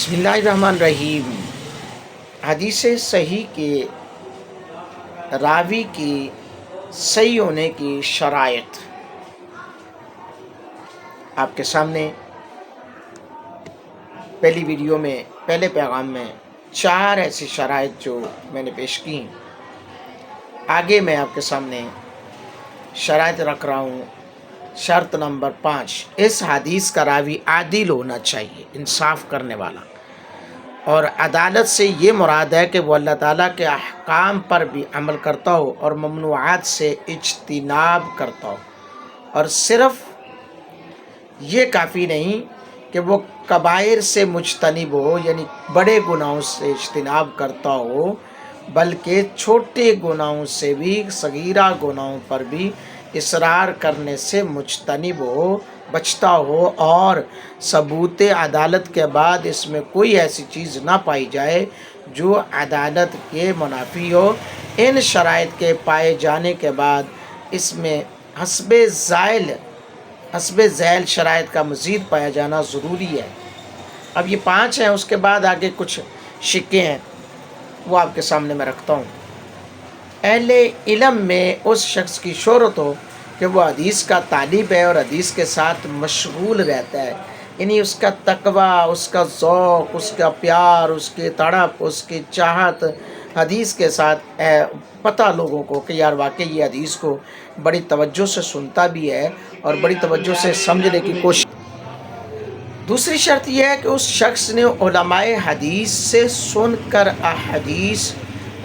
बिस्मिल्लाहिर्रहमानिर्रहीम। हदीस सही के रावी की सही होने की शराइत आपके सामने पहली वीडियो में, पहले पैगाम में 4 ऐसी शराइत जो मैंने पेश की। आगे मैं आपके सामने शराइत रख रहा हूँ। शर्त नंबर 5, इस हदीस का रावी आदिल होना चाहिए, इंसाफ करने वाला। और अदालत से ये मुराद है कि वो अल्लाह ताला के अहकाम पर भी अमल करता हो और ममनुआत से इज्तिनाब करता हो। और सिर्फ ये काफ़ी नहीं कि वो कबायर से मुज्तनिब हो, यानी बड़े गुनाहों से इज्तिनाब करता हो, बल्कि छोटे गुनाहों से भी, सगीरा गुनाहों पर भी इसरार करने से मुज्तनिब हो, बचता हो, और सबूत अदालत के बाद इसमें कोई ऐसी चीज़ ना पाई जाए जो अदालत के मुनाफी हो। इन शराइत के पाए जाने के बाद इसमें हस्बे ज़ैल शराइत का मज़ीद पाया जाना ज़रूरी है। अब ये 5 हैं, उसके बाद आगे कुछ शिक्के हैं, वो आपके सामने मैं रखता हूँ। अहले इल्म में उस शख्स की शोहरत हो कि वो हदीस का तालिब है और हदीस के साथ मशगूल रहता है, यानी उसका तकवा, उसका ज़ौक़, उसका प्यार, उसकी तड़प, उसकी चाहत हदीस के साथ पता लोगों को कि यार वाकई ये हदीस को बड़ी तवज्जो से सुनता भी है और बड़ी तवज्जो से समझने की कोशिश। दूसरी शर्त यह है कि उस शख्स ने उलमाए हदीस से सुनकर अहदीस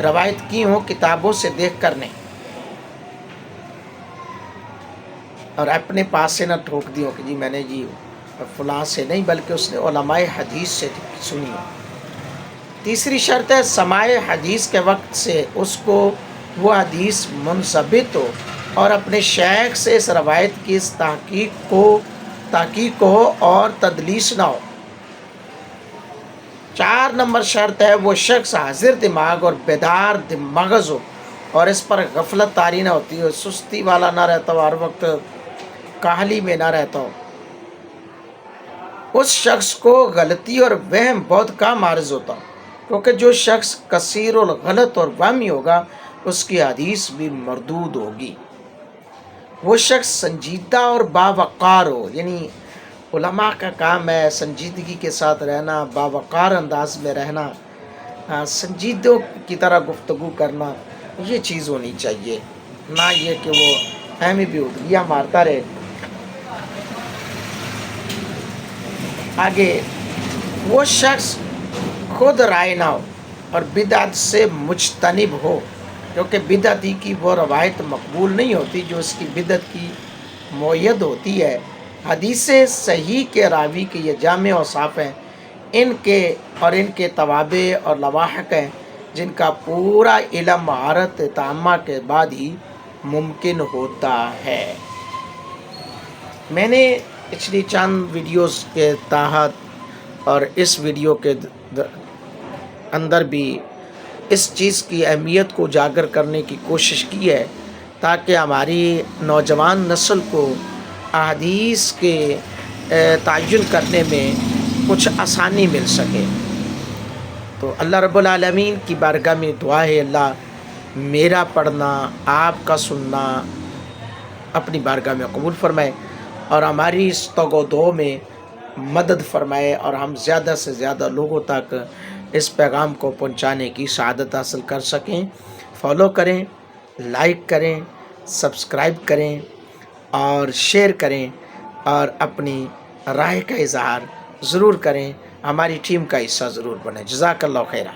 रवायत की हो, किताबों से देख कर नहीं, और अपने पास से न ठोक दी हो कि जी मैंने जी फलां से नहीं, बल्कि उसने उलमाए हदीस से सुनी हो। तीसरी शर्त है समाए हदीस के वक्त से उसको वो हदीस मुनसबित हो और अपने शेख से इस रवायत की इस तहकीक हो और तदलीस ना हो। 4 नंबर शर्त है वो शख्स हाजिर दिमाग और बेदार मगज़ हो और इस पर गफलत तारी ना होती हो, सुस्ती वाला ना रहता हो, हर वक्त काहली में ना रहता हो। उस शख्स को गलती और वहम बहुत कम आर्ज होता, क्योंकि जो शख्स कसीरुल गलत और वहमी होगा उसकी हदीस भी मरदूद होगी। वो शख्स संजीदा और बावकार हो, यानी उलमा का काम है संजीदगी के साथ रहना, बावकार अंदाज में रहना, संजीदों की तरह गुफ्तगू करना, ये चीज़ होनी चाहिए, ना ये कि वो हमें भी उठगियाँ मारता रहे। आगे वो शख्स खुद राय ना हो और बिदअत से मुज्तनिब हो, क्योंकि बिदअती की वो रवायत मकबूल नहीं होती जो उसकी बिदअत की मोयद होती है। हदीस सही के रावी के ये जामे औसाफ हैं, इनके तवाबे और लवाहक हैं, जिनका पूरा इल्म महारत ताम्मा के बाद ही मुमकिन होता है। मैंने पिछली चंद वीडियोस के तहत और इस वीडियो के अंदर भी इस चीज़ की अहमियत को उजागर करने की कोशिश की है, ताकि हमारी नौजवान नस्ल को अहदीस के तयन करने में कुछ आसानी मिल सके। तो अल्लाह रब्बुल आलमीन की बारगाह में दुआ है, अल्लाह मेरा पढ़ना, आपका सुनना अपनी बारगाह में कबूल फरमाए और हमारी इस तगोदो में मदद फरमाए और हम ज़्यादा से ज़्यादा लोगों तक इस पैगाम को पहुंचाने की शहादत हासिल कर सकें। फॉलो करें, लाइक करें, सब्सक्राइब करें और शेयर करें और अपनी राय का इजहार ज़रूर करें। हमारी टीम का हिस्सा ज़रूर बने। जज़ाकल्लाहु खैरा।